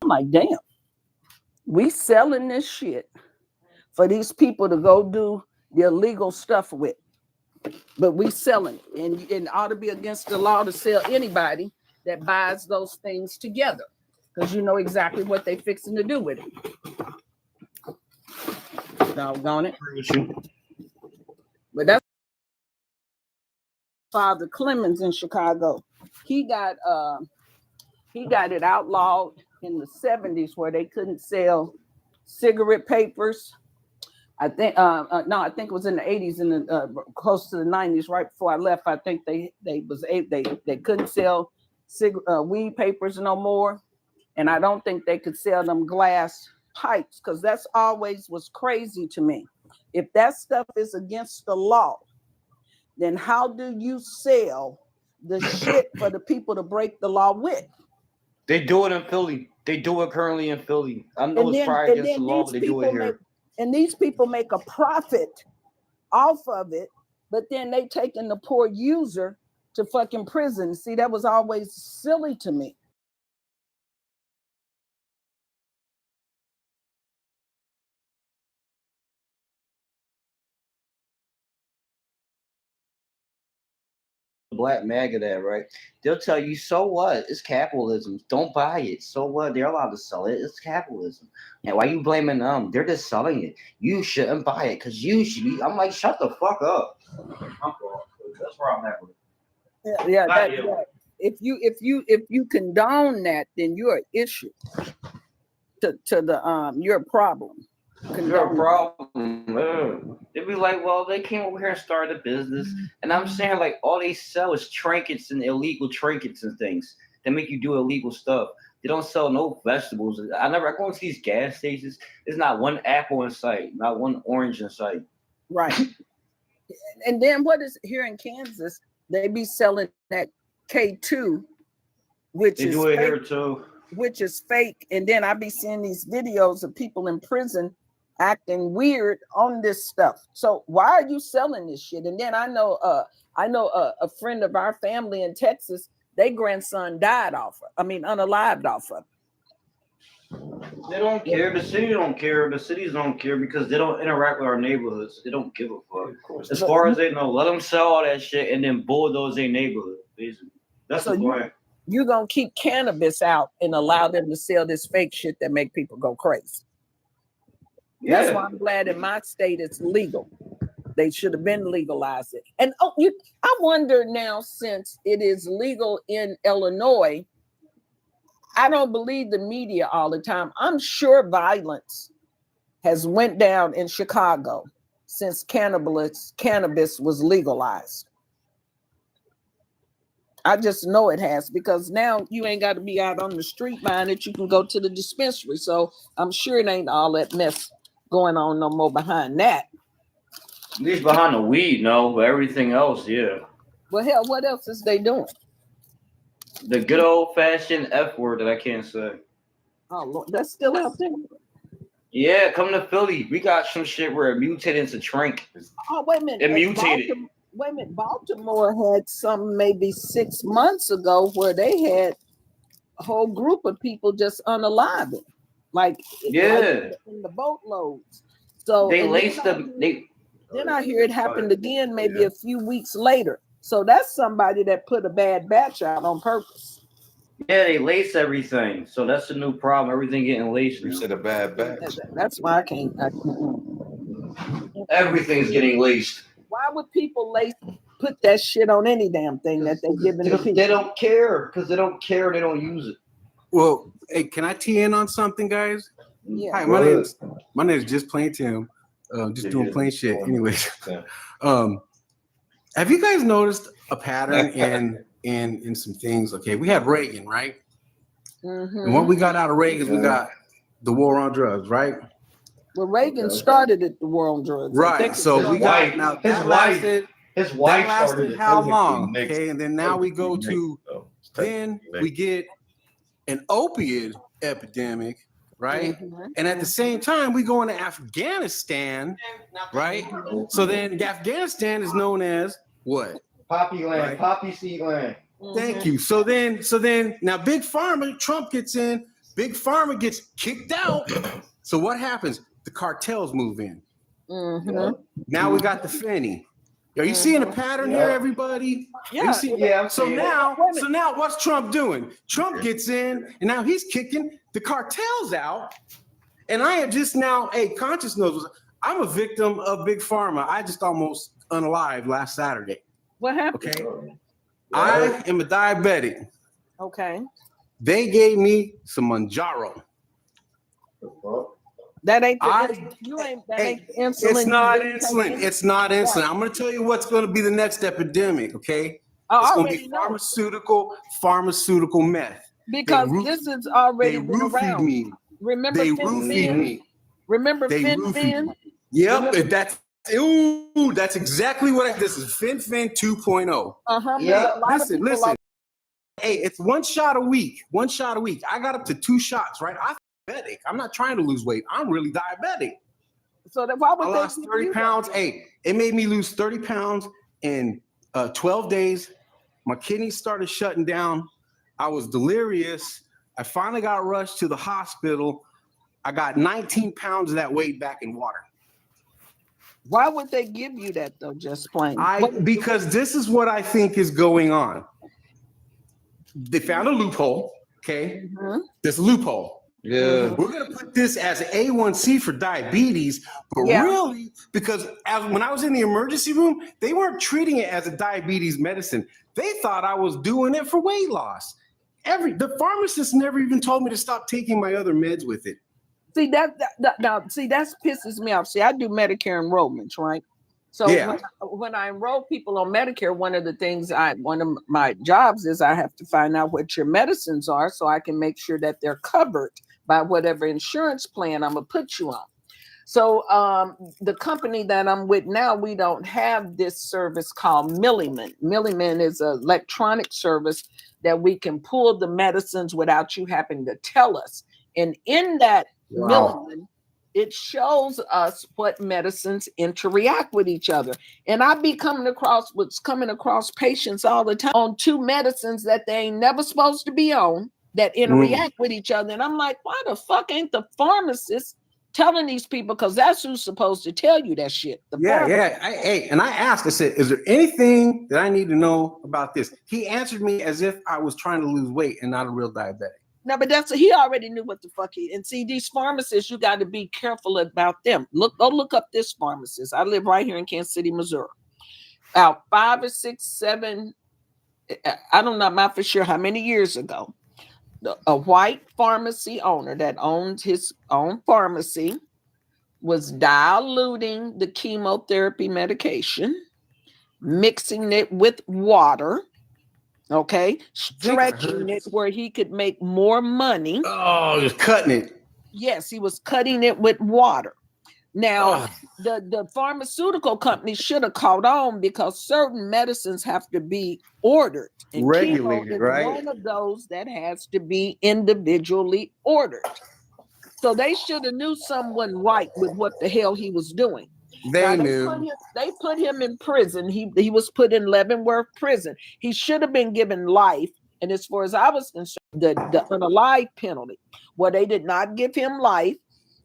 like, damn, we selling this shit for these people to go do the illegal stuff with. But we selling it. And it ought to be against the law to sell anybody that buys those things together. Because you know exactly what they fixing to do with it. Doggone it. But that's Father Clemens in Chicago. He got it outlawed in the 70s where they couldn't sell cigarette papers. I think I think it was in the 80s and close to the 90s, right before I left. I think they couldn't sell weed papers no more, and I don't think they could sell them glass pipes, because that's always was crazy to me. If that stuff is against the law, then how do you sell the shit for the people to break the law with? They do it in Philly. They do it currently in Philly. I know it's probably against the law, but they do it here. And these people make a profit off of it, but then they taking the poor user to fucking prison. See, that was always silly to me. Black MAGA that, right? They'll tell you, so what? It's capitalism. Don't buy it. So what? They're allowed to sell it. It's capitalism. And why you blaming them? They're just selling it. You shouldn't buy it because you should be. I'm like, shut the fuck up. That's where I'm at with it. Yeah. If you condone that, then you're an issue to the you're a problem. You're a problem. They'd be like, well, they came over here and started a business. And I'm saying, like, all they sell is trinkets and illegal trinkets and things that make you do illegal stuff. They don't sell no vegetables. I go into these gas stations. There's not one apple in sight, not one orange in sight. Right. And then what is here in Kansas? They be selling that K2, which they is do it fake, here too. Which is fake. And then I be seeing these videos of people in prison acting weird on this stuff. So why are you selling this shit? And then I know a friend of our family in Texas, their grandson died unalived off of it. They don't care. The city don't care. The cities don't care because they don't interact with our neighborhoods. They don't give a fuck. As far as they know, let them sell all that shit and then bulldoze their neighborhood. Basically, that's the plan. You're gonna keep cannabis out and allow them to sell this fake shit that make people go crazy. Yeah. That's why I'm glad in my state it's legal. They should have been legalized it. And I wonder now, since it is legal in Illinois, I don't believe the media all the time. I'm sure violence has went down in Chicago since cannabis was legalized. I just know it has, because now you ain't got to be out on the street buying it. You can go to the dispensary. So I'm sure it ain't all that mess going on no more behind that. At least behind the weed, no, but everything else, yeah. Well, hell, what else is they doing? The good old-fashioned F word that I can't say. Oh, Lord, that's still out there? Yeah, come to Philly. We got some shit where it mutated into Trank. Oh, wait a minute. It mutated. Wait a minute. Baltimore had some maybe 6 months ago where they had a whole group of people just unaliving. Like in the boatloads. So they laced them. Then I hear it happened again maybe a few weeks later. So that's somebody that put a bad batch out on purpose. Yeah, they lace everything. So that's the new problem. Everything getting laced. You said a bad batch. That's why I can't. Everything's getting laced. Why would people put that shit on any damn thing that they're giving to people? They don't care. Because they don't care. They don't use it. Well, hey, can I tee in on something, guys? Yeah. Hi, my name is Just Plain Tim. Just doing plain shit. Anyways, have you guys noticed a pattern in some things? Okay, we had Reagan, right? Mm-hmm. And what we got out of Reagan, we got the war on drugs, right? Well, Reagan started it, the war on drugs. Right. So we got now his wife lasted how long? Okay, and then now we go to we get an opiate epidemic, right? Mm-hmm. And at the same time, we go into Afghanistan, right? So then Afghanistan is known as what? Poppy land, poppy seed land. Thank you. So then now Big Pharma, Trump gets in. Big Pharma gets kicked out. So what happens? The cartels move in. Now we got the Fenny. Are you seeing a pattern here, everybody? Yeah. So now what's Trump doing? Trump gets in, and now he's kicking the cartels out. And I am just now, conscious knows, I'm a victim of Big Pharma. I just almost unalived last Saturday. What happened? Okay. I am a diabetic. Okay. They gave me some Manjaro. That ain't insulin. It's not insulin. It's not insulin. I'm going to tell you what's going to be the next epidemic, okay? It's going to be pharmaceutical meth. Because this is already been around. Me. Remember they roofied me. Remember Fin? Yep, that's exactly what this is. Fin 2.0. Yeah. Listen. Hey, it's one shot a week. I got up to 2 shots, right? I'm diabetic. I'm not trying to lose weight. I'm really diabetic. So why would I lost 30 pounds. Hey, it made me lose 30 pounds in 12 days. My kidneys started shutting down. I was delirious. I finally got rushed to the hospital. I got 19 pounds of that weight back in water. Why would they give you that though? Just plain. Because this is what I think is going on. They found a loophole. Okay, this loophole. Yeah, we're gonna put this as A1C for diabetes, but really, because when I was in the emergency room, they weren't treating it as a diabetes medicine. They thought I was doing it for weight loss. The pharmacist never even told me to stop taking my other meds with it. See that pisses me off. See, I do Medicare enrollments, right? So when I enroll people on Medicare, one of my jobs is I have to find out what your medicines are so I can make sure that they're covered by whatever insurance plan I'm gonna put you on. So the company that I'm with now, we don't have this service called Milliman. Milliman is an electronic service that we can pull the medicines without you having to tell us. And in that Milliman, it shows us what medicines interact with each other. And I be coming across patients all the time on 2 medicines that they ain't never supposed to be on that interact with each other. And I'm like, why the fuck ain't the pharmacist telling these people? Because that's who's supposed to tell you that shit. And I asked, I said, is there anything that I need to know about this? He answered me as if I was trying to lose weight and not a real diabetic. No, but he already knew what the fuck and see, these pharmacists, you got to be careful about them. Go look up this pharmacist. I live right here in Kansas City, Missouri. About 5 or 6, 7, I don't know, I'm not for sure how many years ago, a white pharmacy owner that owns his own pharmacy was diluting the chemotherapy medication, mixing it with water, stretching it where he could make more money. Oh, he was cutting it. Yes, he was cutting it with water. Now, the pharmaceutical company should have caught on because certain medicines have to be ordered. And regulated, right? One of those that has to be individually ordered. So they should have knew someone right with what the hell he was doing. They knew. They put him in prison. He was put in Leavenworth prison. He should have been given life. And as far as I was concerned, the unalive penalty. Well, they did not give him life.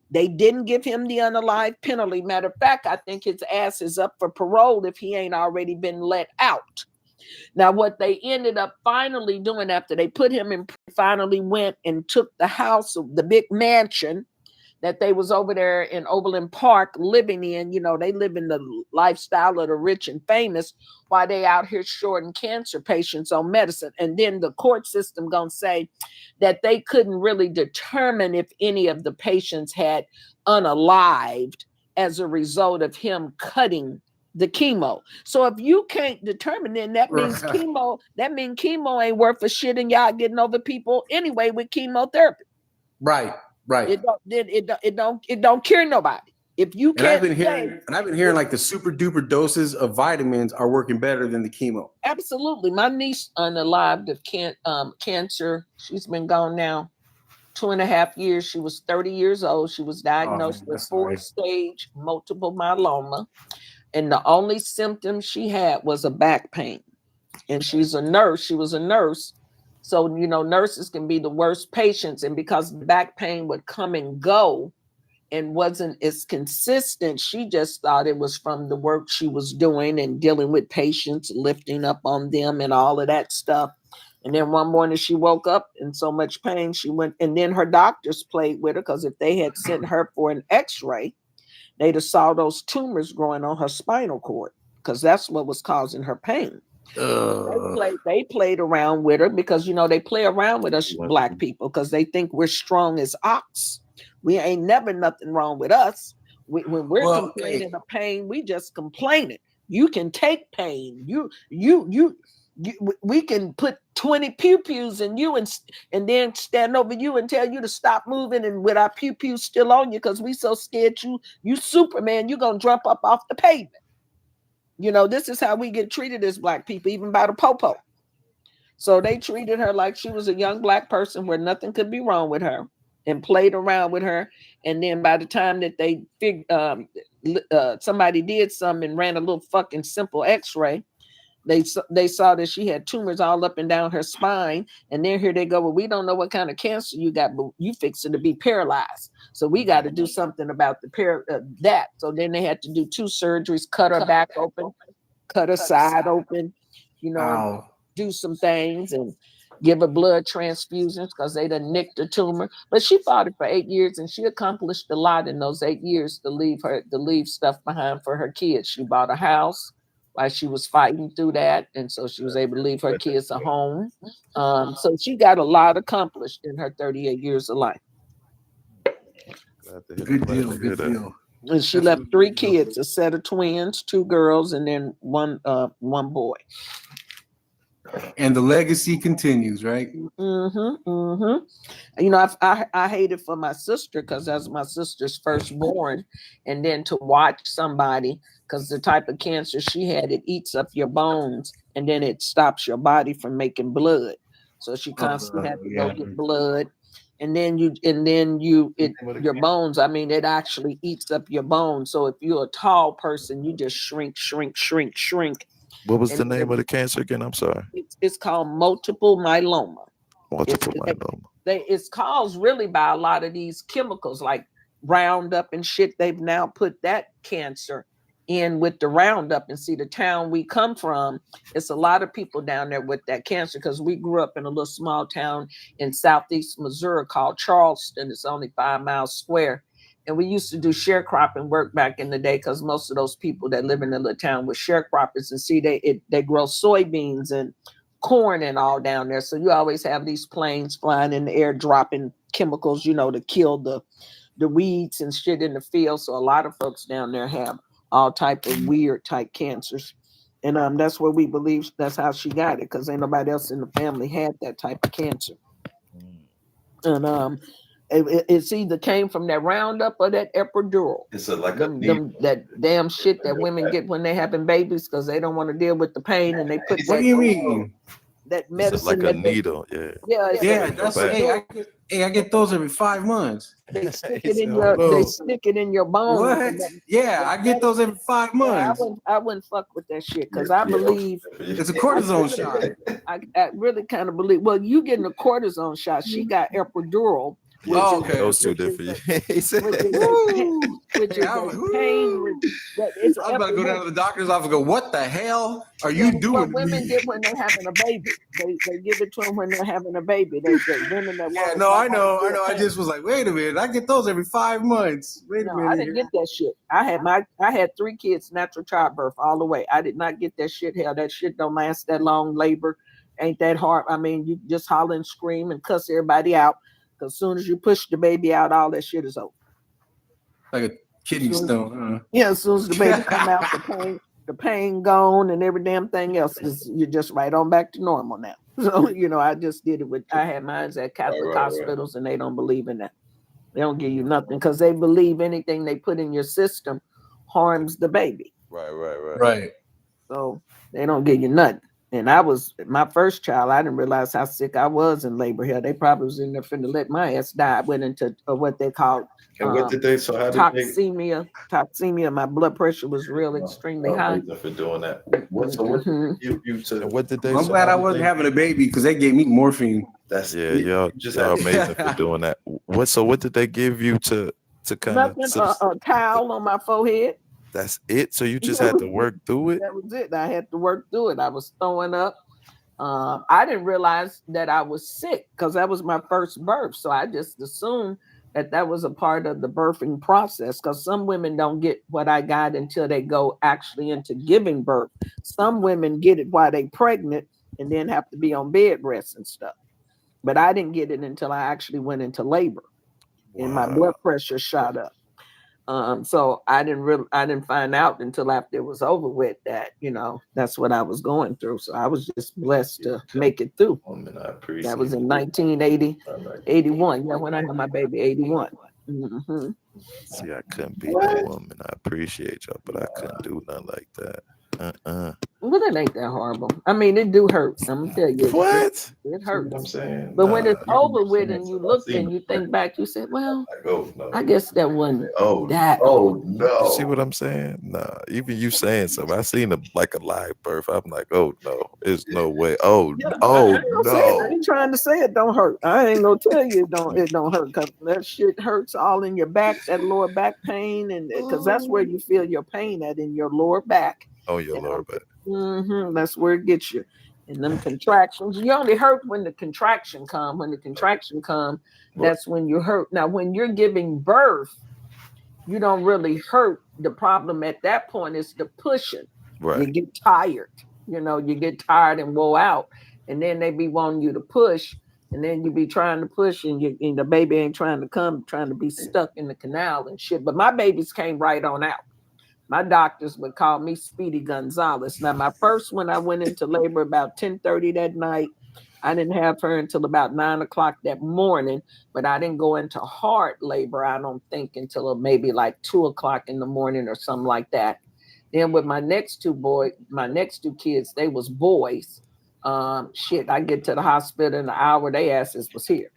They didn't give him the unalive penalty. Matter of fact, I think his ass is up for parole if he ain't already been let out. Now, what they ended up finally doing after they put him in, finally went and took the house, the big mansion that they was over there in Overland Park living in. You know, they live in the lifestyle of the rich and famous while they out here shorting cancer patients on medicine. And then the court system gonna say that they couldn't really determine if any of the patients had unalived as a result of him cutting the chemo. So if you can't determine, then that means chemo ain't worth a shit, and y'all getting over people anyway with chemotherapy. Right. It don't cure nobody. If you can't, I've been hearing like the super duper doses of vitamins are working better than the chemo. Absolutely. My niece unalived of cancer. She's been gone now 2.5 years. She was 30 years old. She was diagnosed with 4th-stage multiple myeloma. And the only symptom she had was a back pain. And she's a nurse. She was a nurse. So, nurses can be the worst patients. And because the back pain would come and go and wasn't as consistent, she just thought it was from the work she was doing and dealing with patients, lifting up on them and all of that stuff. And then one morning she woke up in so much pain, she went, and then her doctors played with her, because if they had sent her for an x-ray, they'd have saw those tumors growing on her spinal cord, because that's what was causing her pain. They played around with her because, they play around with us Black people because they think we're strong as ox. We ain't never nothing wrong with us. When we're complaining of pain, we just complaining. You can take pain. We can put 20 pew-pews in you and then stand over you and tell you to stop moving, and with our pew-pews still on you because we so scared you Superman, you're going to jump up off the pavement. This is how we get treated as Black people, even by the popo. So they treated her like she was a young Black person where nothing could be wrong with her, and played around with her. And then by the time that they somebody did something and ran a little fucking simple x-ray, they saw that she had tumors all up and down her spine. And then here they go, well, we don't know what kind of cancer you got, but you fixing to be paralyzed. So we got to do something about that. So then they had to do 2 surgeries, cut her back open, cut her side open, do some things and give her blood transfusions because they done nicked the tumor. But she fought it for 8 years, and she accomplished a lot in those 8 years to leave stuff behind for her kids. She bought a house while she was fighting through that, and so she was able to leave her kids a home. So she got a lot accomplished in her 38 years of life. Good deal. And she left 3 kids, a set of twins, 2 girls, and then one boy. And the legacy continues, right? I hated for my sister because that's my sister's firstborn, and then to watch somebody, because the type of cancer she had, it eats up your bones, and then it stops your body from making blood. So she constantly had to go get blood, and then your bones. I mean, it actually eats up your bones. So if you're a tall person, you just shrink. What was the name of the cancer again? I'm sorry. It's called multiple myeloma. Myeloma. It's caused really by a lot of these chemicals like Roundup and shit. They've now put that cancer in with the Roundup. And see, the town we come from, it's a lot of people down there with that cancer because we grew up in a little small town in southeast Missouri called Charleston. It's only 5 miles square. And we used to do sharecropping work back in the day because most of those people that live in the little town were sharecroppers. And see, they grow soybeans and corn and all down there. So you always have these planes flying in the air, dropping chemicals, to kill the weeds and shit in the field. So a lot of folks down there have all type of weird type cancers. And that's where we believe that's how she got it, because ain't nobody else in the family had that type of cancer. And it's either came from that Roundup or that epidural. It's like that damn shit that women get when they having babies because they don't want to deal with the pain, and they put What do you mean? That medicine, like a needle, That's I get those every 5 months. They stick it in your bones. What? Yeah, I get those every 5 months. I wouldn't fuck with that shit because I believe it's a cortisone shot. I really kind of believe. Well, you getting a cortisone shot. She got epidural. Okay. Those 2 different. He said, which is pain. I'm about to go down to the doctor's office and go, what the hell are you doing? What women get when they're having a baby. They give it to them when they're having a baby. They women that I know. I just was like, wait a minute. I get those every 5 months. Wait a minute. I didn't get that shit. I had 3 kids, natural childbirth all the way. I did not get that shit. Hell, that shit don't last that long. Labor ain't that hard. I mean, you just holler and scream and cuss everybody out. As soon as you push the baby out, all that shit is over. Like a kidney stone. Yeah, as soon as the baby come out, the pain gone, and every damn thing else you're just right on back to normal now. So I just did it I had mine at Catholic hospitals, and they don't believe in that. They don't give you nothing because they believe anything they put in your system harms the baby. Right. So they don't give you nothing. And I was my first child. I didn't realize how sick I was in labor here. They probably was in there finna let my ass die. I went into what they called And what did they? So how did toxemia. Toxemia. My blood pressure was real extremely high. For doing that. What did you to? What did they? I'm glad I wasn't having a baby because they gave me morphine. That's y'all just amazing for doing that. What did they give you to kind of a towel on my forehead? That's it. So you just had to work through it. That was it. I had to work through it. I was throwing up. I didn't realize that I was sick because that was my first birth. So I just assumed that was a part of the birthing process, because some women don't get what I got until they go actually into giving birth. Some women get it while they pregnant and then have to be on bed rest and stuff. But I didn't get it until I actually went into labor. Wow. And my blood pressure shot up. So I didn't find out until after it was over with that, that's what I was going through. So I was just blessed to make it through. I appreciate that was in 1980, 81. Yeah, when I had my baby, 81. Mm-hmm. See, I couldn't be that woman. I appreciate y'all, but I couldn't do nothing like that. Well, it ain't that horrible. I mean, it do hurt. I'm gonna tell you. What? It hurts. I'm saying. But when it's over with and you look and you think back, you say, well, I guess that wasn't that. Oh, no. You see what I'm saying? Nah, even you saying something. I seen a live birth. I'm like, oh, no. There's no way. Oh, no. I ain't trying to say it don't hurt. I ain't gonna tell you it don't hurt, because that shit hurts all in your back, that lower back pain, and because that's where you feel your pain at, in your lower back. Oh, your lower back. That's where it gets you. And them contractions, you only hurt when the contraction come. When the contraction come, that's when you hurt. Now, when you're giving birth, you don't really hurt. The problem at that point is the pushing. Right. You get tired. You get tired and woe out. And then they be wanting you to push. And then you be trying to push, and the baby ain't trying to come, trying to be stuck in the canal and shit. But my babies came right on out. My doctors would call me Speedy Gonzalez. Now, my first one, I went into labor about 10:30 that night. I didn't have her until about 9 o'clock that morning, but I didn't go into hard labor, I don't think, until maybe like 2 o'clock in the morning or something like that. Then with my next two kids, they was boys. I get to the hospital in an hour, they asses was here.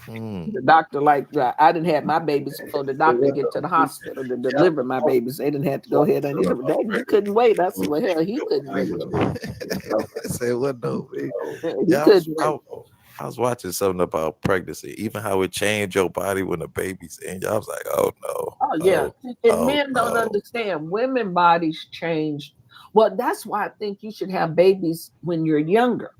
The doctor, I didn't have my babies before the doctor get to the hospital to deliver my babies. They didn't have to go ahead and he couldn't wait. I said, well, hell, he couldn't wait. I said, what no? I was watching something about pregnancy, even how it changed your body when the baby's in. I was like, oh no. Oh yeah. Men don't understand. Women bodies change. Well, that's why I think you should have babies when you're younger.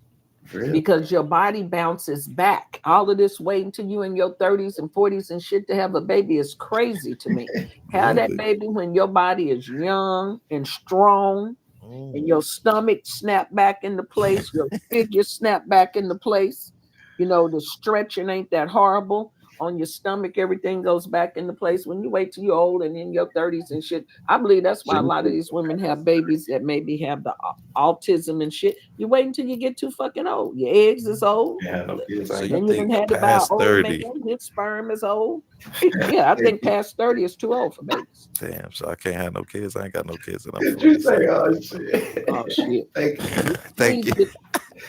Really? Because your body bounces back. All of this waiting till you in your 30s and 40s and shit to have a baby is crazy to me. Have that baby when your body is young and strong, and your stomach snap back into place, your figure snap back into place. The stretching ain't that horrible on your stomach. Everything goes back into place. When you wait till you're old and in your 30s and shit, I believe that's why a lot of these women have babies that maybe have the autism and shit. You wait until you get too fucking old. Your eggs is old. Yeah, no kids. So you think had past 30, his sperm is old. Yeah, I think past 30 is too old for babies. Damn, so I can't have no kids. I ain't got no kids. And Did you say, oh shit? Oh shit. Thank you.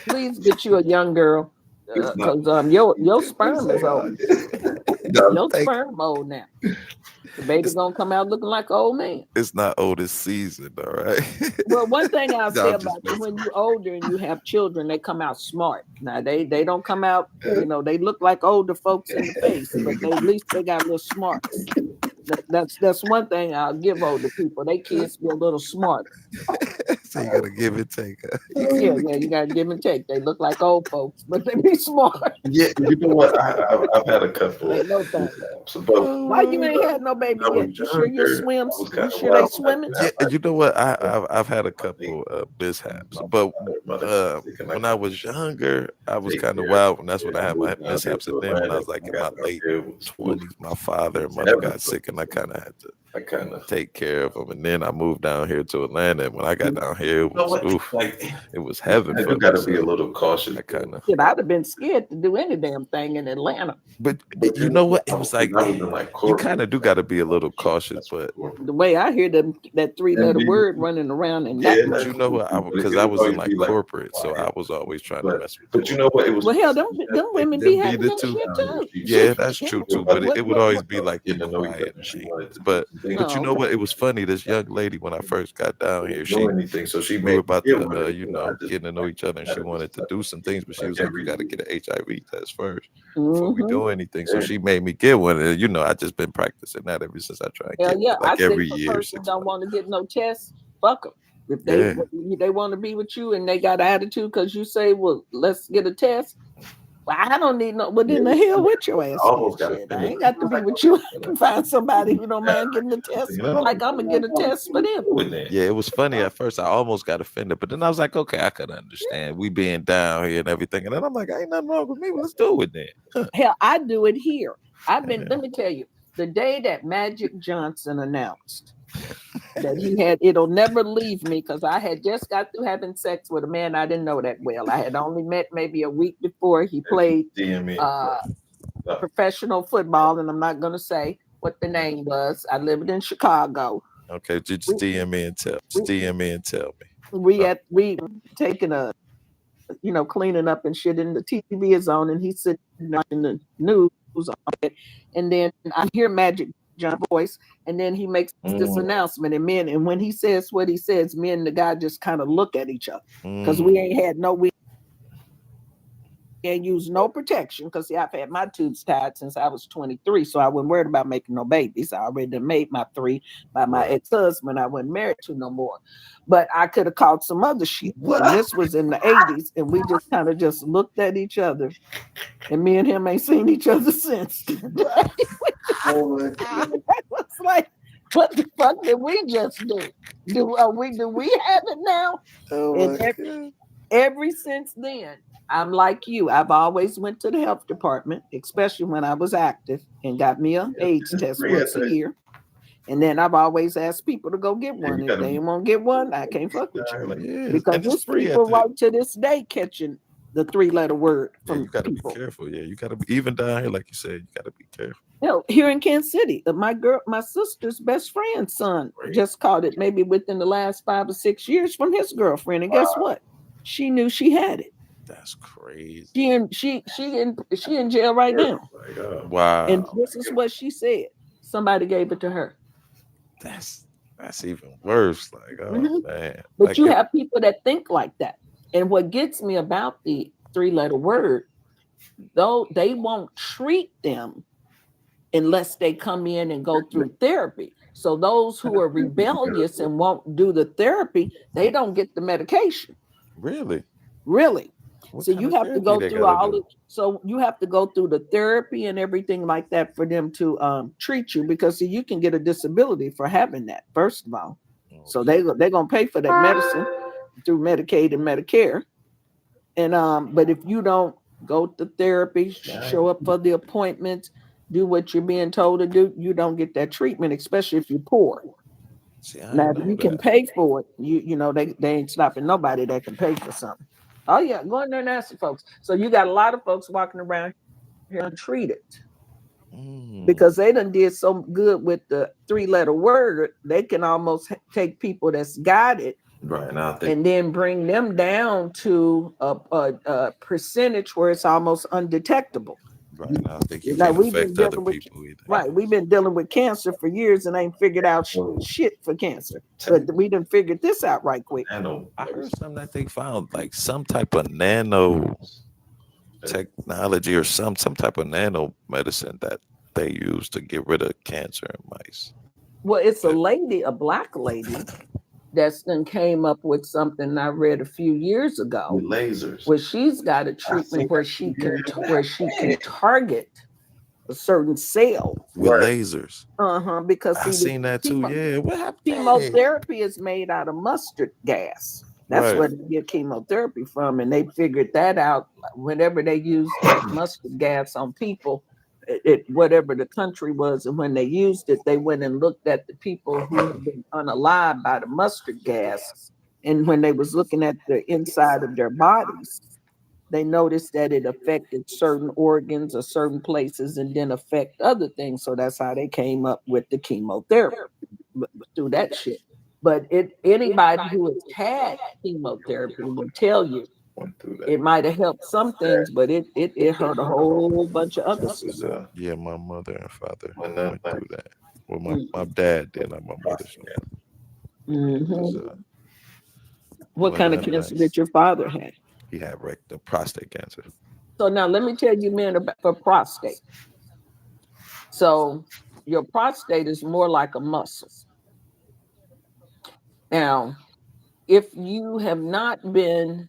Please get you a young girl. Because your sperm is old. Your sperm old now. The baby's gonna come out looking like an old man. It's not old this season, all right. Well, one thing I'll say about you, when you're older and you have children, they come out smart. Now they don't come out, they look like older folks in the face, but at least they got a little smarts. That's one thing I'll give older people. They kids be a little smarter. So you gotta give and take. Yeah, you gotta give and take. They look like old folks, but they be smart. Yeah, you know what? I've had a couple. Ain't no time. Why you ain't had no baby yet? You sure you swim? You sure they swimming? Yeah, you know what? I've had a couple mishaps, but when I was younger, I was kind of wild, and that's when I had my mishaps. And then when I was like in my late 20s, my father and mother got sick, and I kind of had to. I kind of take care of them, and then I moved down here to Atlanta. And when I got down here, it was it was heaven. You got to be a little cautious. I kind of. I'd have been scared to do any damn thing in Atlanta. But you know what? It was like you kind of do got to be a little cautious. But the way I hear that 3-letter word running around and that, but you know what? Because I was in like corporate, so I was always trying to mess with. But you know what? It was hell, them women be having that shit too. Yeah, that's true too. But it would always be like quiet. But you know what? It was funny. This young lady, when I first got down here, we were about to getting to know each other, and she wanted to do some things, but she was like, "You got to get an HIV test first before we do anything." So she made me get one, and I just been practicing that ever since I tried. Like every year. Person don't want to get no test. Fuck them. If they want to be with you and they got attitude because you say, "Well, let's get a test." Well, I don't need no. What in the hell with your ass? I ain't got to be with you. I can find somebody who don't mind getting a test. Like I'm gonna get a test for them. Yeah, it was funny at first. I almost got offended, but then I was like, okay, I could understand. We being down here and everything, and then I'm like, ain't nothing wrong with me. Let's do it then. Hell, I do it here. Let me tell you, the day that Magic Johnson announced that he had, it'll never leave me, because I had just got through having sex with a man I didn't know that well. I had only met maybe a week before. He played professional football, and I'm not going to say what the name was. I lived in Chicago. Okay, just DM me and tell. DM me and tell me. We taking a, cleaning up and shit, and the TV is on, and he's sitting watching the news on it, and then I hear Magic John's voice, and then he makes this announcement, and when he says what he says, me and the guy just kind of look at each other, because we ain't used no protection, because I've had my tubes tied since I was 23, so I wasn't worried about making no babies. I already made my 3 by my ex-husband I wasn't married to no more, but I could have caught some other shit. And this was in the 80s, and we just kind of just looked at each other, and me and him ain't seen each other since. That was like, what the fuck did we just do? Do we have it now? And ever since then, I'm like you. I've always went to the health department, especially when I was active, and got me an AIDS test once a year. And then I've always asked people to go get one. If they won't get one, I can't fuck with you. Because there's people right to this day catching the 3-letter word from you gotta people. Be careful. Yeah, you gotta be, even down here, like you said, you gotta be careful. Here in Kansas City, my sister's best friend's son just caught it maybe within the last 5 or 6 years from his girlfriend. And guess what? She knew she had it. That's crazy. She in jail right now. Wow. And this is what she said. Somebody gave it to her. That's even worse. Like, man. But you have people that think like that. And what gets me about the 3-letter word, though, they won't treat them unless they come in and go through therapy. So those who are rebellious and won't do the therapy, they don't get the medication. Really? So you have to go through so you have to go through the therapy and everything like that for them to treat you, because you can get a disability for having that, first of all. So they're gonna pay for that medicine through Medicaid and Medicare. And but if you don't go to therapy, show up for the appointments, do what you're being told to do, you don't get that treatment, especially if you're poor. Now, if you can pay for it, they ain't stopping nobody that can pay for something. Oh yeah, go in there and ask the folks. So you got a lot of folks walking around here untreated because they done did so good with the 3-letter word. They can almost take people that's got it and then bring them down to a percentage where it's almost undetectable. Right now, I think you can affect other people either. Right, we've been dealing with cancer for years and ain't figured out shit for cancer, but we done figured this out right quick. I heard something that they found, like some type of nano technology or some type of nano medicine that they use to get rid of cancer in mice. Well, it's a black lady that's then came up with something I read a few years ago. With lasers. Where she's got a treatment where she can target a certain cell. With lasers. Because I've seen that too. Yeah. What happened? Chemotherapy is made out of mustard gas. That's where they get chemotherapy from. And they figured that out whenever they use mustard gas on people. whatever the country was, and when they used it, they went and looked at the people who had been unalived by the mustard gas, and when they was looking at the inside of their bodies, they noticed that it affected certain organs or certain places and then affect other things. So that's how they came up with the chemotherapy through that shit. But anybody who has had chemotherapy will tell you it might have helped some things, but it hurt a whole bunch of other stuff. Yeah, my mother and father went through that. Well, my dad did, not my mother's. What kind of cancer did your father have? He had rectal prostate cancer. So now let me tell you, man, about for prostate. So your prostate is more like a muscle. Now, if you have not been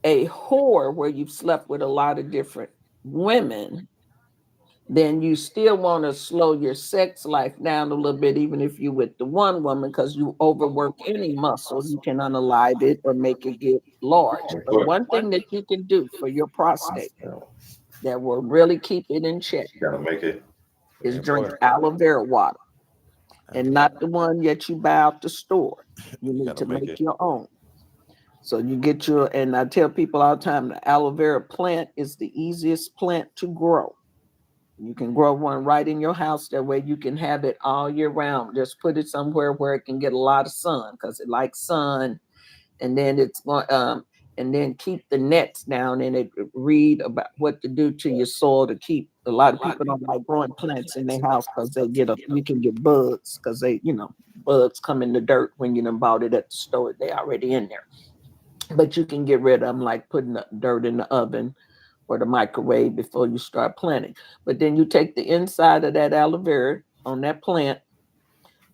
a whore where you've slept with a lot of different women, then you still want to slow your sex life down a little bit, even if you're with the one woman, because you overwork any muscle, you can unalive it or make it get large. But one thing that you can do for your prostate that will really keep it in check is drink aloe vera water, and not the one that you buy out the store. You need to make your own. So you get and I tell people all the time, the aloe vera plant is the easiest plant to grow. You can grow one right in your house. That way you can have it all year round. Just put it somewhere where it can get a lot of sun, because it likes sun. And then and then keep the nets down and read about what to do to your soil to keep. A lot of people don't like growing plants in their house because you can get bugs, because bugs come in the dirt when you done bought it at the store. They already in there. But you can get rid of them, like putting the dirt in the oven or the microwave before you start planting. But then you take the inside of that aloe vera on that plant,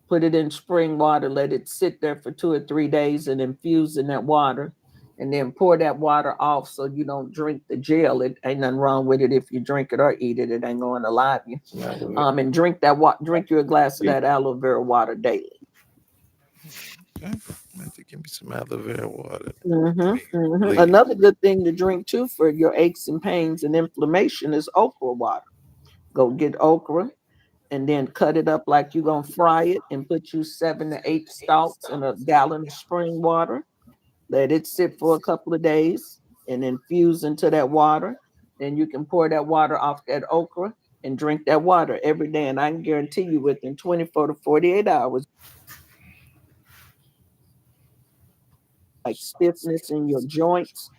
put it in spring water, let it sit there for 2 or 3 days and infuse in that water, and then pour that water off so you don't drink the gel. It ain't nothing wrong with it if you drink it or eat it. It ain't going to alive you. And drink you a glass of that aloe vera water daily. Okay. I have to give me some aloe vera water. Another good thing to drink too for your aches and pains and inflammation is okra water. Go get okra and then cut it up like you're gonna fry it, and put you 7 to 8 stalks in a gallon of spring water. Let it sit for a couple of days and infuse into that water. Then you can pour that water off that okra and drink that water every day. And I can guarantee you within 24 to 48 hours, like stiffness in your joints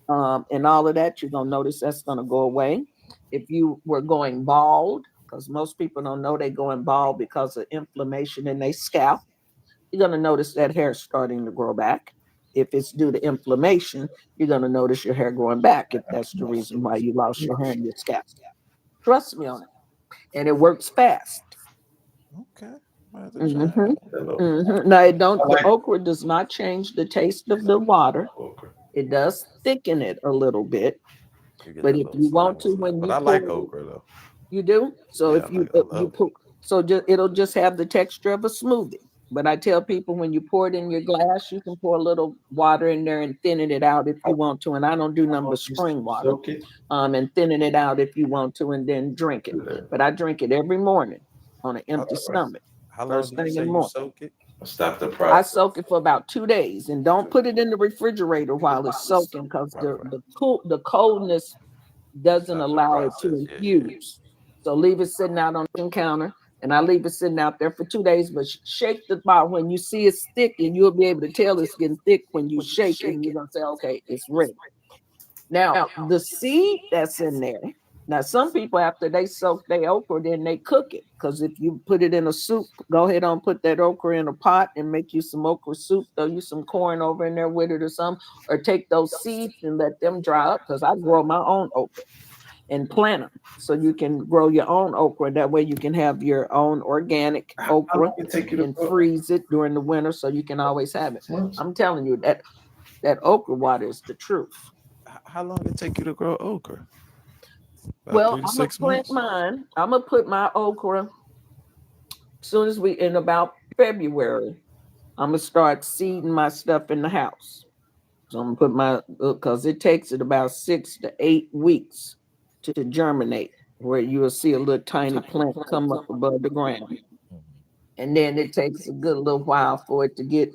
and all of that, you're going to notice that's going to go away. If you were going bald, because most people don't know they're going bald because of inflammation in their scalp, you're going to notice that hair starting to grow back. If it's due to inflammation, you're going to notice your hair growing back if that's the reason why you lost your hair in your scalp. Trust me on it. And it works fast. Okay. Now, the okra does not change the taste of the water. It does thicken it a little bit. But if you want to, I like okra though. You do? So if you put, it'll just have the texture of a smoothie. But I tell people, when you pour it in your glass, you can pour a little water in there and thinning it out if you want to. And I don't do nothing but spring water. And thinning it out if you want to, and then drink it. But I drink it every morning on an empty stomach. How long do you say you soak it? I soak it for about 2 days, and don't put it in the refrigerator while it's soaking, because the coldness doesn't allow it to infuse. So leave it sitting out on the counter, and I leave it sitting out there for 2 days. But shake the bottle when you see it's thick, and you'll be able to tell it's getting thick when you shake it. And you're gonna say, okay, it's ready. Now the seed that's in there. Now, some people, after they soak their okra, then they cook it. Because if you put it in a soup, go ahead and put that okra in a pot and make you some okra soup. Throw you some corn over in there with it or something. Or take those seeds and let them dry up. Because I grow my own okra and plant them. So you can grow your own okra. That way you can have your own organic okra and freeze it during the winter so you can always have it. I'm telling you, that okra water is the truth. How long did it take you to grow okra? Well, I'm gonna plant mine. I'm gonna put my okra as soon as in about February. I'm gonna start seeding my stuff in the house. So I'm gonna put because it takes it about 6 to 8 weeks to germinate. where you will see a little tiny plant come up above the ground. And then it takes a good little while for it to get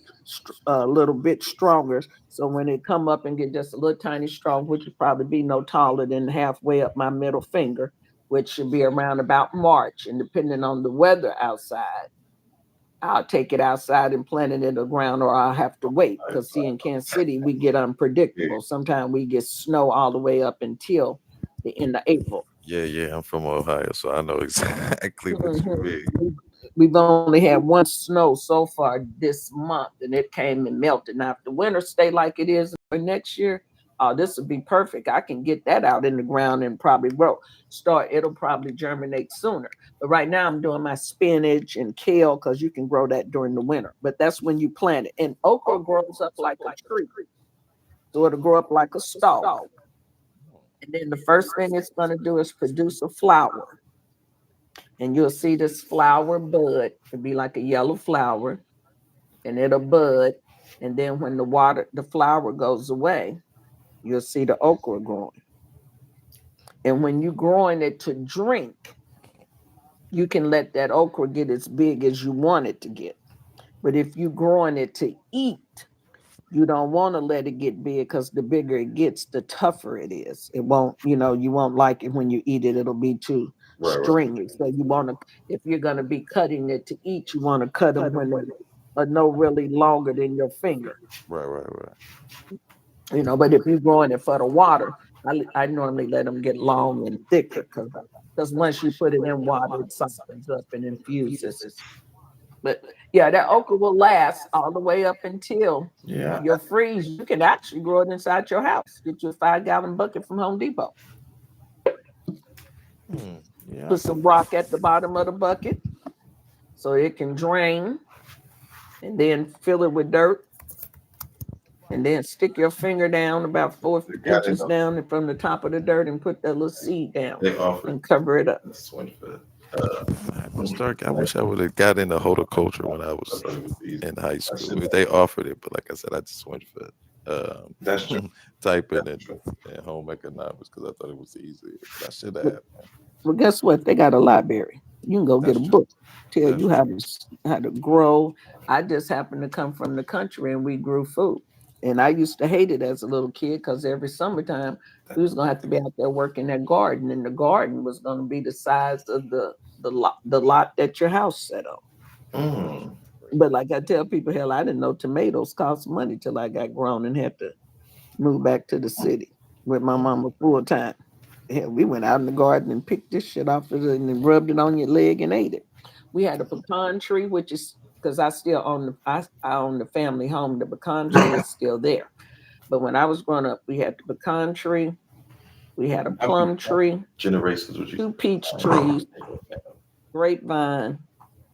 a little bit stronger. So when it come up and get just a little tiny strong, which would probably be no taller than halfway up my middle finger, which should be around about March. And depending on the weather outside, I'll take it outside and plant it in the ground, or I'll have to wait. Because see, in Kansas City, we get unpredictable. Sometimes we get snow all the way up until the end of April. Yeah, I'm from Ohio, so I know exactly what you mean. We've only had one snow so far this month, and it came and melted. Now, if the winter stay like it is for next year, this would be perfect. I can get that out in the ground and probably grow. It'll probably germinate sooner. But right now, I'm doing my spinach and kale because you can grow that during the winter. But that's when you plant it. And okra grows up like a tree, so it'll grow up like a stalk. And then the first thing it's going to do is produce a flower. And you'll see this flower bud. It'll be like a yellow flower, and it'll bud. And then when the flower goes away, you'll see the okra growing. And when you're growing it to drink, you can let that okra get as big as you want it to get. But if you're growing it to eat, you don't want to let it get big, because the bigger it gets, the tougher it is. It won't, you won't like it when you eat it. It'll be too stringy. So you want to, if you're going to be cutting it to eat, you want to cut them when they're no really longer than your finger. Right. But if you're growing it for the water, I normally let them get long and thicker, because once you put it in water, it softens up and infuses. But yeah, that okra will last all the way up until your freeze. You can actually grow it inside your house. Get you a 5-gallon bucket from Home Depot. Put some rock at the bottom of the bucket so it can drain, and then fill it with dirt. And then stick your finger down about 4 inches down and from the top of the dirt, and put that little seed down and cover it up. I wish I would have got into horticulture when I was in high school. They offered it, but like I said, I just went for typing and home economics because I thought it was easier. I should have. Well, guess what? They got a library. You can go get a book, tell you how to grow. I just happened to come from the country, and we grew food. And I used to hate it as a little kid, because every summertime we was gonna have to be out there working that garden, and the garden was gonna be the size of the lot that your house set up. But like I tell people, hell, I didn't know tomatoes cost money till I got grown and had to move back to the city with my mama full time. Hell, we went out in the garden and picked this shit off of it and rubbed it on your leg and ate it. We had a pecan tree, which is, because I still own I own the family home. The pecan tree is still there. But when I was growing up, we had the pecan tree, we had a plum tree, 2 peach trees, grapevine,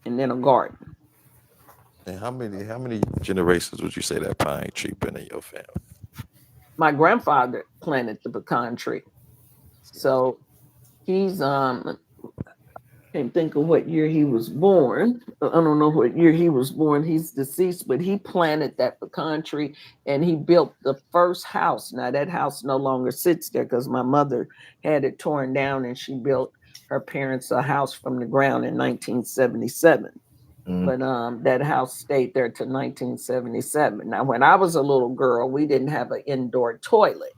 and then a garden. And how many generations would you say that pine tree been in your family? My grandfather planted the pecan tree. So he's can't think of what year he was born. I don't know what year he was born. He's deceased, but he planted that pecan tree, and he built the first house. Now that house no longer sits there, because my mother had it torn down, and she built her parents a house from the ground in 1977. But that house stayed there till 1977. Now, when I was a little girl, we didn't have an indoor toilet.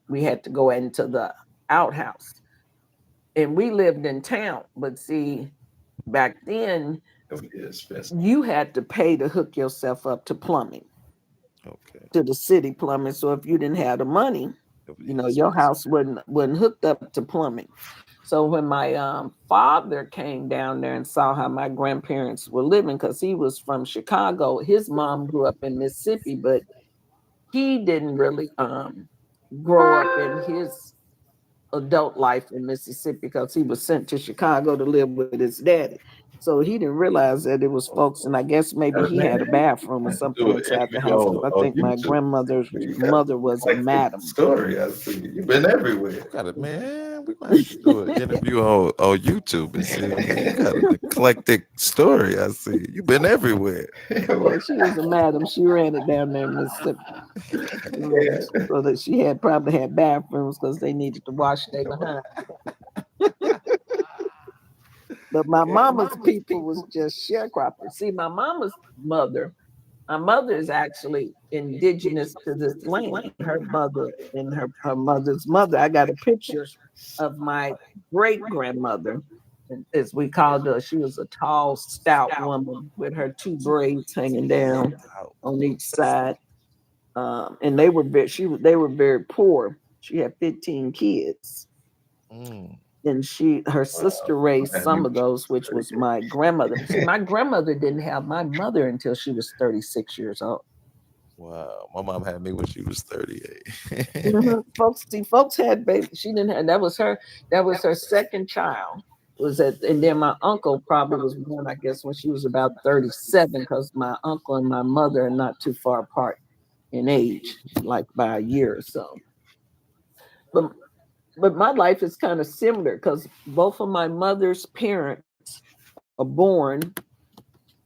We had to go into the outhouse. And we lived in town, but see, back then, you had to pay to hook yourself up to plumbing, to the city plumbing. So if you didn't have the money, your house wasn't hooked up to plumbing. So when my father came down there and saw how my grandparents were living, because he was from Chicago, his mom grew up in Mississippi, but he didn't really grow up in his adult life in Mississippi, because he was sent to Chicago to live with his daddy. So he didn't realize that it was folks, and I guess maybe he had a bathroom or something inside the house. I think my grandmother's mother was a madam. Story. I see you've been everywhere. Got it, man. we might have to do an interview on YouTube and see. You got an eclectic story. I see. You've been everywhere. Yeah, she was a madam. She ran it down there in Mississippi. So that she probably had bathrooms because they needed to wash their behind. But my mama's people was just sharecroppers. See, my mother is actually indigenous to this land. Her mother and her mother's mother. I got a picture of my great grandmother, as we called her. She was a tall, stout woman with her two braids hanging down on each side. And they were very poor. She had 15 kids. And her sister raised some of those, which was my grandmother. See, my grandmother didn't have my mother until she was 36 years old. Wow, my mom had me when she was 38. Folks had babies. She didn't have. That was her second child. And then my uncle probably was born, I guess, when she was about 37, because my uncle and my mother are not too far apart in age, like by a year or so. But my life is kind of similar because both of my mother's parents are born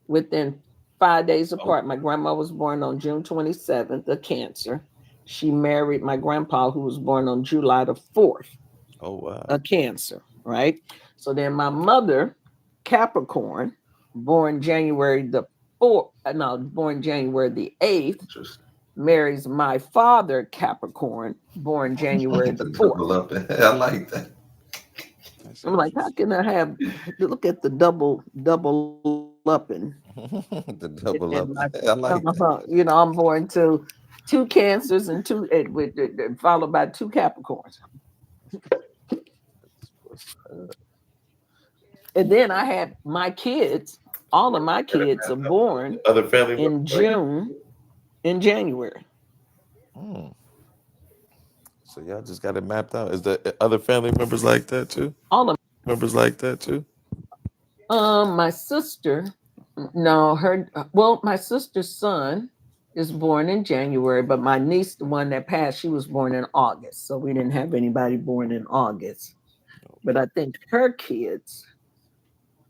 within 5 days apart. My grandma was born on June 27th of cancer. She married my grandpa, who was born on July the 4th. Oh, wow. Of cancer, right? So then my mother, Capricorn, born January the 8th, marries my father, Capricorn, born January the 4th. I like that. I'm like, how can I look at the double upping? The double up. I like that. You know, I'm born to 2 Cancers and followed by 2 Capricorns. And then I had my kids. All of my kids are born Other family in June, in January. So y'all just got it mapped out. Is there other family members like that too? All of members like that too? My sister, my sister's son is born in January, but my niece, the one that passed, she was born in August. So we didn't have anybody born in August. But I think her kids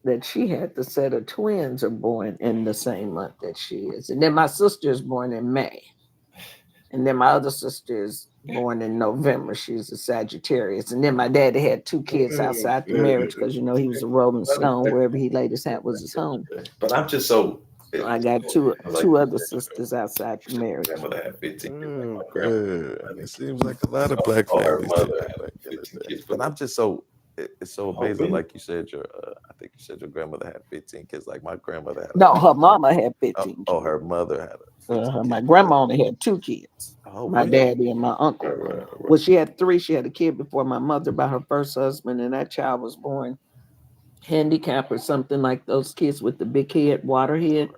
that she had, the set of twins, are born in the same month that she is. And then my sister is born in May. And then my other sister is born in November. She's a Sagittarius. And then my daddy had 2 kids outside the marriage because, he was a Rolling Stone. Wherever he laid his hat was his home. But I'm just so... I got two other sisters outside the marriage. Grandmother had 15. It seems like a lot of black families. But I'm just so... It's so amazing, like you said, I think you said your grandmother had 15 kids. Like my grandmother had. No, her mama had 15 kids. Oh, her mother had. My grandma only had 2 kids. Oh, my daddy and my uncle. Right. Well, she had 3. She had a kid before my mother by her first husband, and that child was born handicapped or something, like those kids with the big head, water head.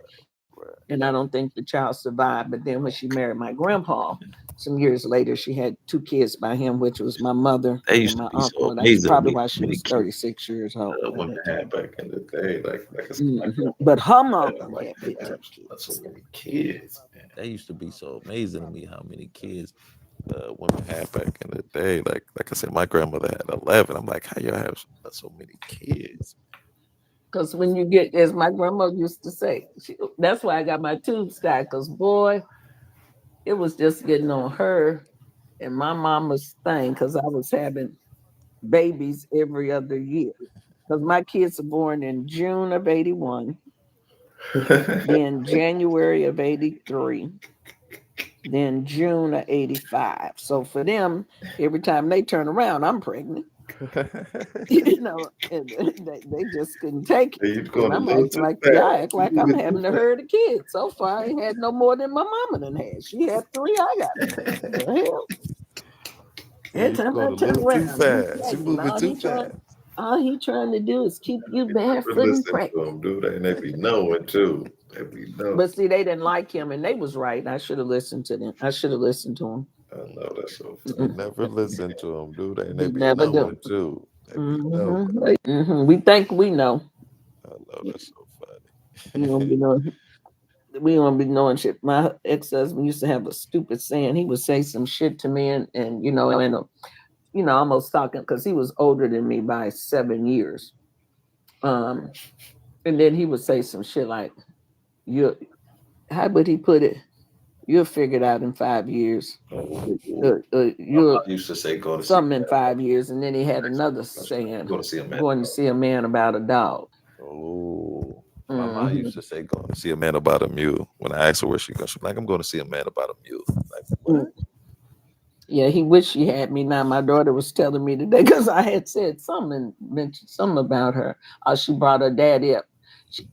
And I don't think the child survived. But then when she married my grandpa, some years later, she had 2 kids by him, which was my mother and my uncle. That's probably why she was 36 years old. Women had back in the day, like but her mom had 15 kids. That's so many kids. Man. That used to be so amazing to me how many kids women had back in the day. Like I said, my grandmother had 11. I'm like, how y'all have so many kids? Because when you get, as my grandma used to say, that's why I got my tubes tied. Because boy, it was just getting on her and my mama's thing. Because I was having babies every other year. Because my kids are born in June of 81, then January of 83, then June of 85. So for them, every time they turn around, I'm pregnant. And they just couldn't take it. And I'm acting like I'm having a herd of kids. So far, I ain't had no more than my mama done had. She had 3, I got the hell. Every time I turn around, she's moving too fast. All he trying to do is keep you barefoot and pregnant. Dude, and they be knowing too. But see, they didn't like him, and they was right. I should have listened to them. I should have listened to him. I know that's so funny. Never listen to them, dude. And they be never knowing too. We think we know. I know, that's so funny. We don't be knowing shit. My ex-husband used to have a stupid saying. He would say some shit to me, and almost talking because he was older than me by 7 years. And then he would say some shit like, how would he put it? You'll figure it out in 5 years. You'll used to say go to something in 5 years, and then he had another saying, going to see a man about a dog. Oh, my mom used to say going to see a man about a mule. When I asked her where she goes, she's like, I'm going to see a man about a mule. Like, what? Yeah, he wished she had me. Now my daughter was telling me today because I had said mentioned something about her. She brought her daddy up.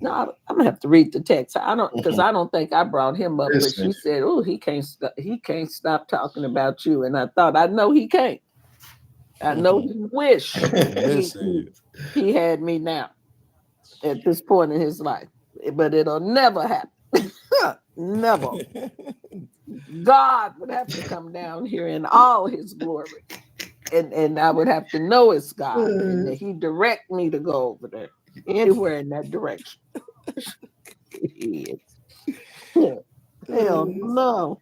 I'm gonna have to read the text. I don't think I brought him up, but she said, "Oh, he can't stop talking about you." And I thought, I know he can't. I know he wish he had me now at this point in his life, but it'll never happen. Never. God would have to come down here in all his glory. And I would have to know it's God. And that he direct me to go over there. Anywhere in that direction. Hell no.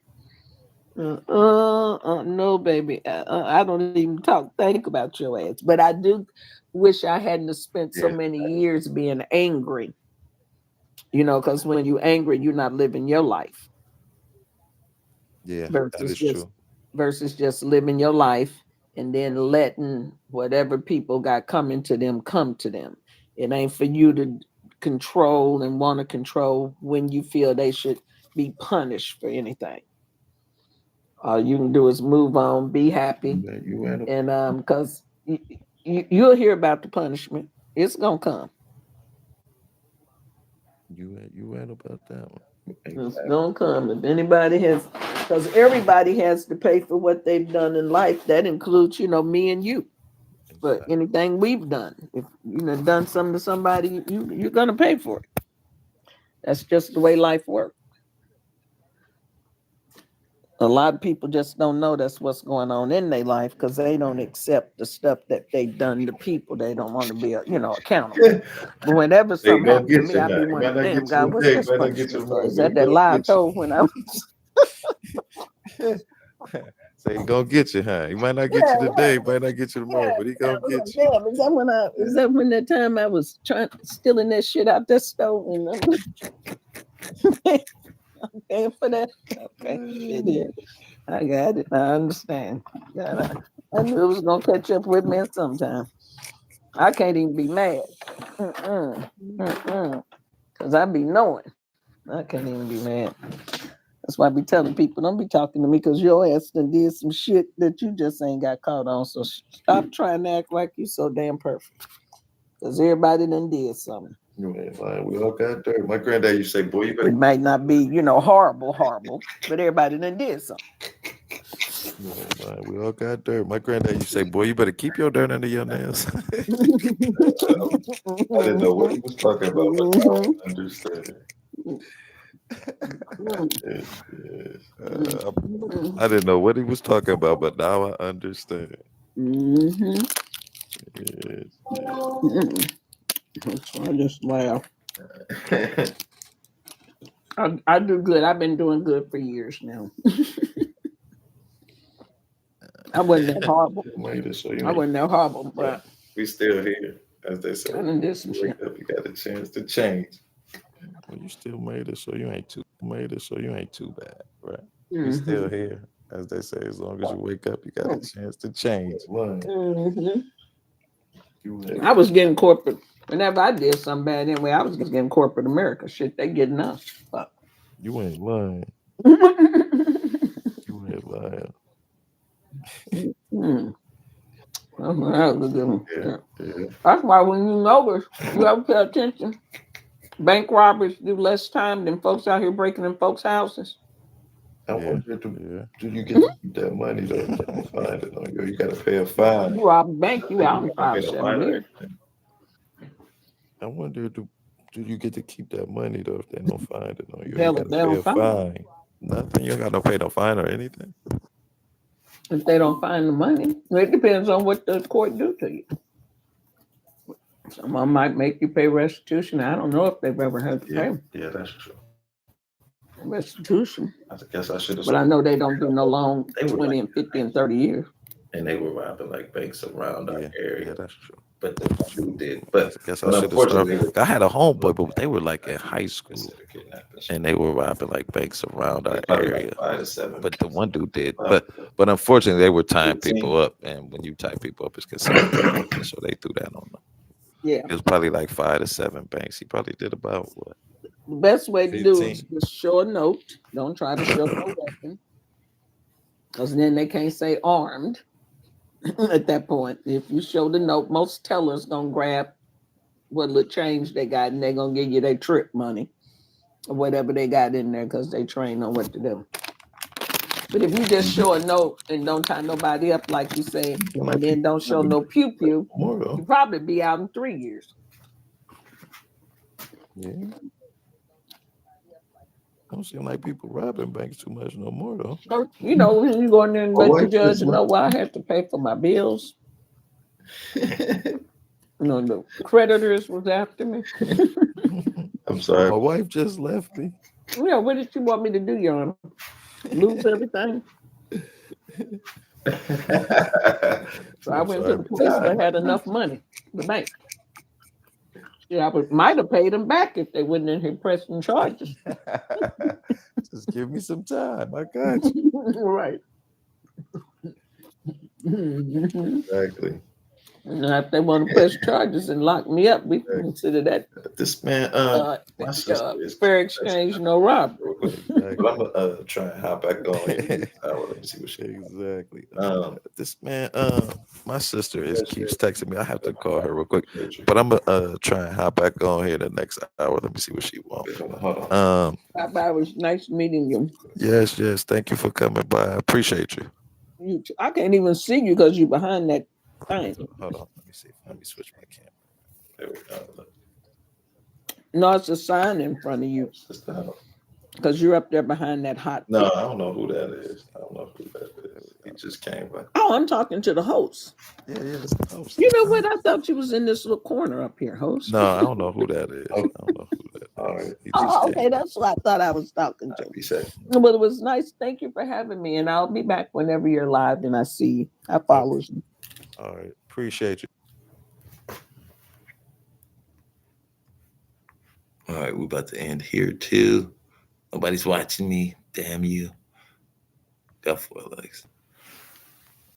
No, baby. I don't even think about your ass. But I do wish I hadn't spent so many years being angry. Because when you're angry, you're not living your life. Yeah, that is true. Versus just living your life and then letting whatever people got coming to them come to them. It ain't for you to control and want to control when you feel they should be punished for anything. All you can do is move on, be happy, and because you'll hear about the punishment. It's gonna come. You ain't about that one. It's gonna come. If anybody has, because everybody has to pay for what they've done in life. That includes, me and you. But anything we've done, if done something to somebody, you're gonna pay for it. That's just the way life works. A lot of people just don't know that's what's going on in their life because they don't accept the stuff that they've done to people. They don't want to be, accountable. But whenever something happens to me, I be wondering, damn God, what's this punishment for? Is that lie I told when I was? So he gonna get you, huh? He might not get you today, he might not get you tomorrow, but he gonna get you. Damn, is that when that time I was stealing that shit out that stove? And I'm paying for that. Okay, it is. I got it. I understand. I knew it was gonna catch up with me sometime. I can't even be mad. Cause I be knowing. I can't even be mad. That's why I be telling people, don't be talking to me because your ass done did some shit that you just ain't got caught on. So stop trying to act like you so damn perfect. Because everybody done did something. You ain't lying. We all got dirt. My granddad used to say, boy, you better. It might not be, horrible, but everybody done did something. You ain't lying. We all got dirt. My granddad used to say, boy, you better keep your dirt under your nails. I didn't know what he was talking about, but now I understand. I didn't know what he was talking about, but now I understand. I just laugh. I do good. I've been doing good for years now. I wasn't that horrible. I wasn't that horrible, but we still here, as they say. I done did some shit. You got a chance to change. Well, you still made it, so you ain't too bad, right? You still here, as they say. As long as you wake up, you got a chance to change. I was getting corporate. Whenever I did something bad anyway, I was just getting corporate America. Shit, they getting us. Fuck. You ain't lying. You ain't lying. That's why when you know this, you have to pay attention. Bank robbers do less time than folks out here breaking in folks' houses. I wonder, do you get to keep that money though? If they don't find it on you, you got to pay a fine. You rob a bank, you out in 5-7 years. I wonder, do you get to keep that money though if they don't find it on you? Hell, you got to pay a fine. Nothing. You got to pay no fine or anything. If they don't find the money, it depends on what the court do to you. Some of them might make you pay restitution. I don't know if they've ever had to pay. Yeah, that's true. Restitution. I guess I should have. But I know they don't do no long 20 and 50 and 30 years. and they were robbing like banks around our area. Yeah, that's true. But the dude did. But I guess but I should have unfortunately, started. I had a homeboy, but they were like in high school, considered kidnapping. and they were robbing like banks around our Probably area. like 5 to 7. But the one dude did. But unfortunately, they were tying people up, and when you tie people up, it's considered kidnapping. So they threw that on them. Yeah. It was probably like 5 to 7 banks. He probably did about what? The best way to do is 15. just show a note. Don't try to show no weapon. Because then they can't say armed at that point. If you show the note, most tellers gonna grab what little change they got and they're gonna give you their trip money or whatever they got in there because they train on what to do. But if you just show a note and don't tie nobody up like you say, and then don't show no pew pew, you probably be out in 3 years. Yeah. Don't seem like people robbing banks too much no more though. So, you know, when you go in there and let the judge know why I have to pay for my bills. You know, the creditors was after me. I'm sorry. My wife just left me. Yeah, what did you want me to do, Your Honor? Lose everything? So I went to the police. They had enough money, the bank. Yeah, I might have paid them back if they wouldn't in here pressing charges. Just give me some time. I got you. Right. Exactly. Now, if they want to press charges and lock me up, we can consider that This man, my sister is fair exchange, no robbery. But I'm gonna try and hop back on. Let me see what she. Exactly. This man, my sister keeps texting me. I have to call her real quick, but I'm gonna try and hop back on here the next hour. Let me see what she wants. Hold on. Bye-bye. It was nice meeting you. Yes. Thank you for coming by. I appreciate you. I can't even see you because you're behind that thing. Hold on. Let me see. Let me switch my camera. There we go. Look. No, it's a sign in front of you because you're up there behind that hot. No, I don't know who that is. I don't know who that is. He just came by. Oh, I'm talking to the host. Yeah, it's the host. You know what? I thought you was in this little corner up here, host. No, I don't know who that is. I don't know who that is. All right. Oh, okay. That's what I thought I was talking to. Be safe. Well, it was nice. Thank you for having me, and I'll be back whenever you're live and I see you. I follow you. All right. Appreciate you. All right, we're about to end here too. Nobody's watching me. Damn you. Got 4 legs.